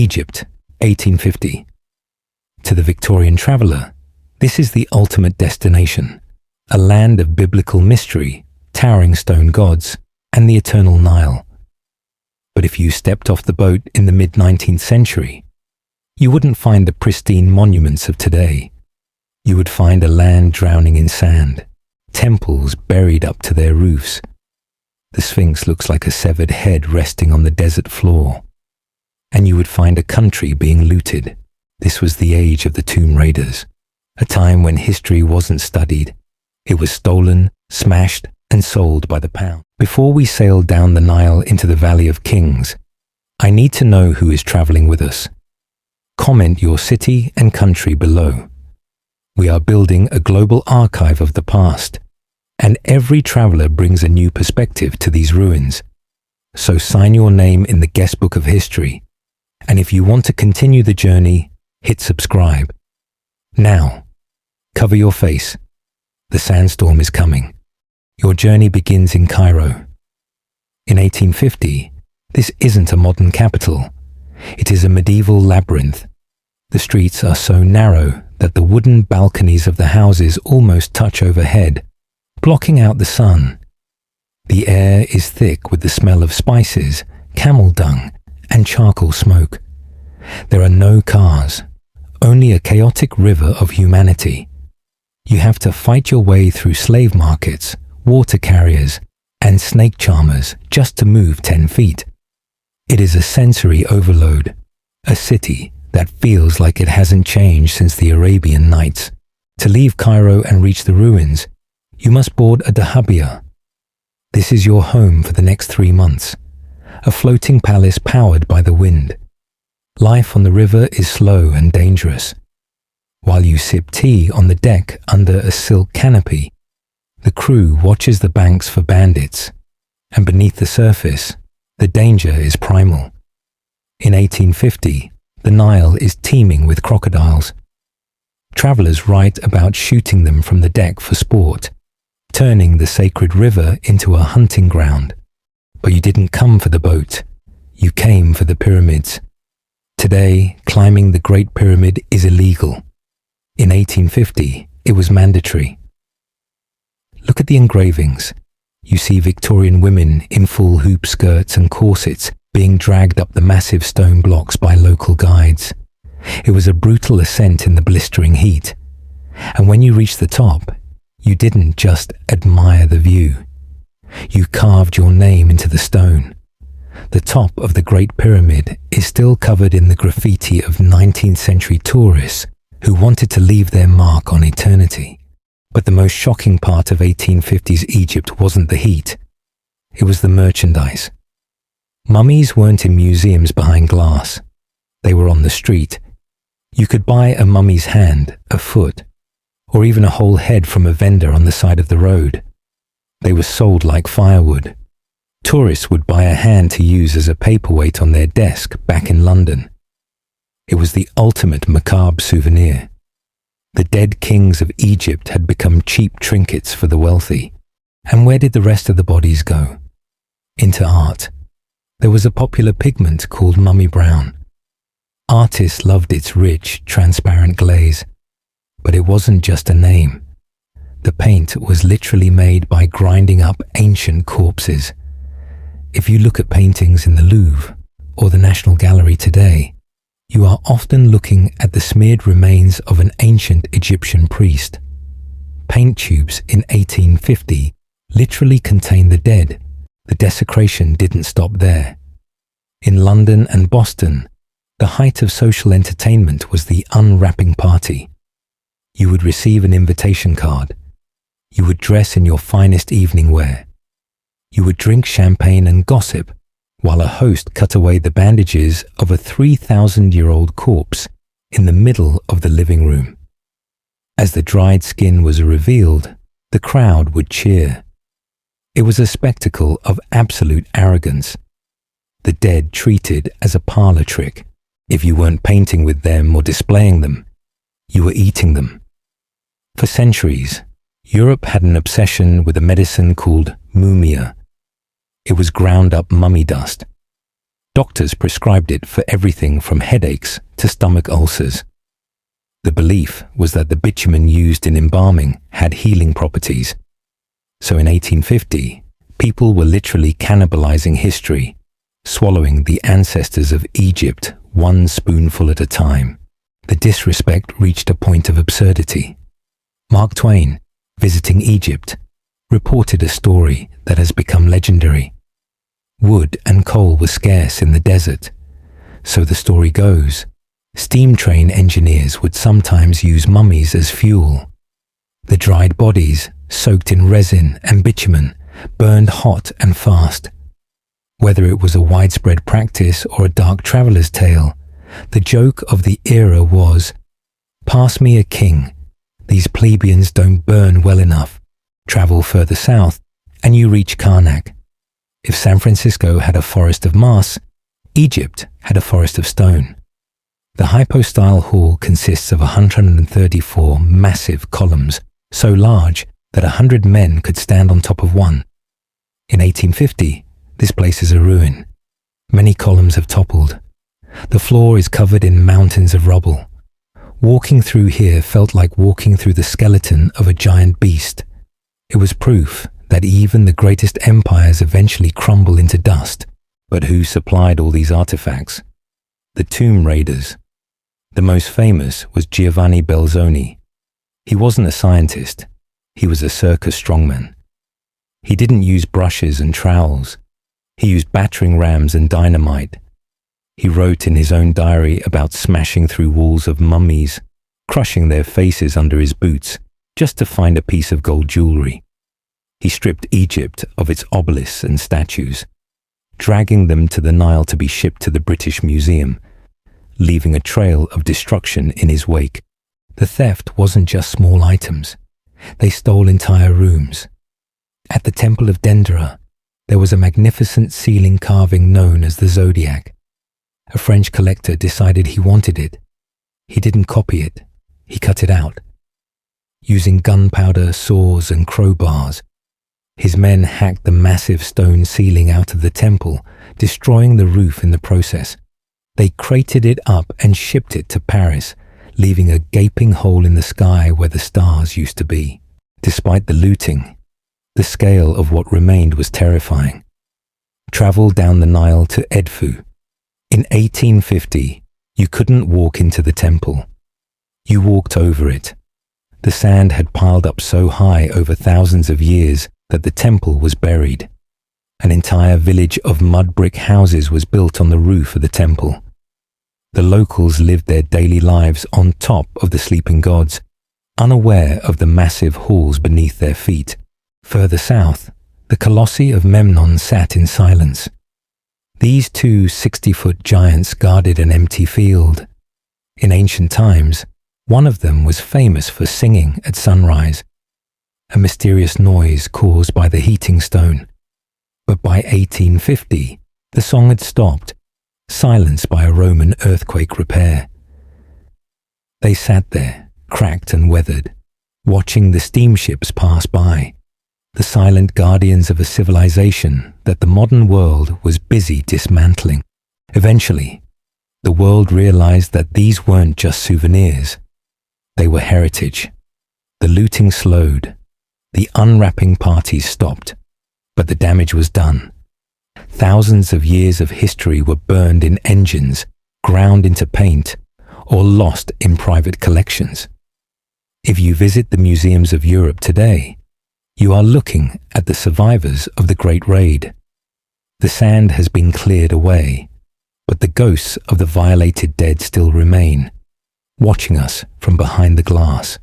Egypt, 1850. To the Victorian traveller, this is the ultimate destination, a land of biblical mystery, towering stone gods, and the eternal Nile. But if you stepped off the boat in the mid-19th century, you wouldn't find the pristine monuments of today. You would find a land drowning in sand, temples buried up to their roofs. The Sphinx looks like a severed head resting on the desert floor. And you would find a country being looted. This was the age of the tomb raiders, a time when history wasn't studied. It was stolen, smashed, and sold by the pound. Before we sail down the Nile into the Valley of Kings, I need to know who is traveling with us. Comment your city and country below. We are building a global archive of the past, and every traveler brings a new perspective to these ruins. So sign your name in the guest book of history, and if you want to continue the journey, hit subscribe. Now, cover your face. The sandstorm is coming. Your journey begins in Cairo. In 1850, this isn't a modern capital. It is a medieval labyrinth. The streets are so narrow that the wooden balconies of the houses almost touch overhead, blocking out the sun. The air is thick with the smell of spices, camel dung, and charcoal smoke. There are no cars, only a chaotic river of humanity. You have to fight your way through slave markets, water carriers, and snake charmers just to move 10 feet. It is a sensory overload, a city that feels like it hasn't changed since the Arabian Nights. To leave Cairo and reach the ruins, you must board a dahabeah. This is your home for the next 3 months, a floating palace powered by the wind. Life on the river is slow and dangerous. While you sip tea on the deck under a silk canopy, the crew watches the banks for bandits, and beneath the surface, the danger is primal. In 1850, the Nile is teeming with crocodiles. Travelers write about shooting them from the deck for sport, turning the sacred river into a hunting ground. But you didn't come for the boat. You came for the pyramids. Today, climbing the Great Pyramid is illegal. In 1850, it was mandatory. Look at the engravings. You see Victorian women in full hoop skirts and corsets being dragged up the massive stone blocks by local guides. It was a brutal ascent in the blistering heat. And when you reached the top, you didn't just admire the view. You carved your name into the stone. The top of the Great Pyramid is still covered in the graffiti of 19th century tourists who wanted to leave their mark on eternity. But the most shocking part of 1850s Egypt wasn't the heat. It was the merchandise. Mummies weren't in museums behind glass. They were on the street. You could buy a mummy's hand, a foot, or even a whole head from a vendor on the side of the road. They were sold like firewood. Tourists would buy a hand to use as a paperweight on their desk back in London. It was the ultimate macabre souvenir. The dead kings of Egypt had become cheap trinkets for the wealthy. And where did the rest of the bodies go? Into art. There was a popular pigment called mummy brown. Artists loved its rich, transparent glaze. But it wasn't just a name. The paint was literally made by grinding up ancient corpses. If you look at paintings in the Louvre or the National Gallery today, you are often looking at the smeared remains of an ancient Egyptian priest. Paint tubes in 1850 literally contained the dead. The desecration didn't stop there. In London and Boston, the height of social entertainment was the unwrapping party. You would receive an invitation card. You would dress in your finest evening wear. You would drink champagne and gossip while a host cut away the bandages of a 3,000-year-old corpse in the middle of the living room. As the dried skin was revealed, the crowd would cheer. It was a spectacle of absolute arrogance. The dead treated as a parlor trick. If you weren't painting with them or displaying them, you were eating them. For centuries, Europe had an obsession with a medicine called mumia. It was ground up mummy dust. Doctors prescribed it for everything from headaches to stomach ulcers. The belief was that the bitumen used in embalming had healing properties. So in 1850, people were literally cannibalizing history, swallowing the ancestors of Egypt one spoonful at a time. The disrespect reached a point of absurdity. Mark Twain, visiting Egypt, reported a story that has become legendary. Wood and coal were scarce in the desert. So the story goes, steam train engineers would sometimes use mummies as fuel. The dried bodies, soaked in resin and bitumen, burned hot and fast. Whether it was a widespread practice or a dark traveler's tale, the joke of the era was, "Pass me a king. These plebeians don't burn well enough. Travel further south, and you reach Karnak." If San Francisco had a forest of moss, Egypt had a forest of stone. The hypostyle hall consists of 134 massive columns, so large that 100 men could stand on top of one. In 1850, this place is a ruin. Many columns have toppled. The floor is covered in mountains of rubble. Walking through here felt like walking through the skeleton of a giant beast. It was proof that even the greatest empires eventually crumble into dust. But who supplied all these artifacts? The tomb raiders. The most famous was Giovanni Belzoni. He wasn't a scientist. He was a circus strongman. He didn't use brushes and trowels. He used battering rams and dynamite. He wrote in his own diary about smashing through walls of mummies, crushing their faces under his boots, just to find a piece of gold jewelry. He stripped Egypt of its obelisks and statues, dragging them to the Nile to be shipped to the British Museum, leaving a trail of destruction in his wake. The theft wasn't just small items. They stole entire rooms. At the Temple of Dendera, there was a magnificent ceiling carving known as the Zodiac. A French collector decided he wanted it. He didn't copy it. He cut it out. Using gunpowder, saws, and crowbars, his men hacked the massive stone ceiling out of the temple, destroying the roof in the process. They crated it up and shipped it to Paris, leaving a gaping hole in the sky where the stars used to be. Despite the looting, the scale of what remained was terrifying. Travel down the Nile to Edfu. In 1850, you couldn't walk into the temple. You walked over it. The sand had piled up so high over thousands of years that the temple was buried. An entire village of mud brick houses was built on the roof of the temple. The locals lived their daily lives on top of the sleeping gods, unaware of the massive halls beneath their feet. Further south, the colossi of Memnon sat in silence. These two 60-foot giants guarded an empty field. In ancient times, one of them was famous for singing at sunrise, a mysterious noise caused by the heating stone. But by 1850, the song had stopped, silenced by a Roman earthquake repair. They sat there, cracked and weathered, watching the steamships pass by, the silent guardians of a civilization that the modern world was busy dismantling. Eventually, the world realized that these weren't just souvenirs. They were heritage. The looting slowed. The unwrapping parties stopped. But the damage was done. Thousands of years of history were burned in engines, ground into paint, or lost in private collections. If you visit the museums of Europe today, you are looking at the survivors of the Great Raid. The sand has been cleared away, but the ghosts of the violated dead still remain, watching us from behind the glass.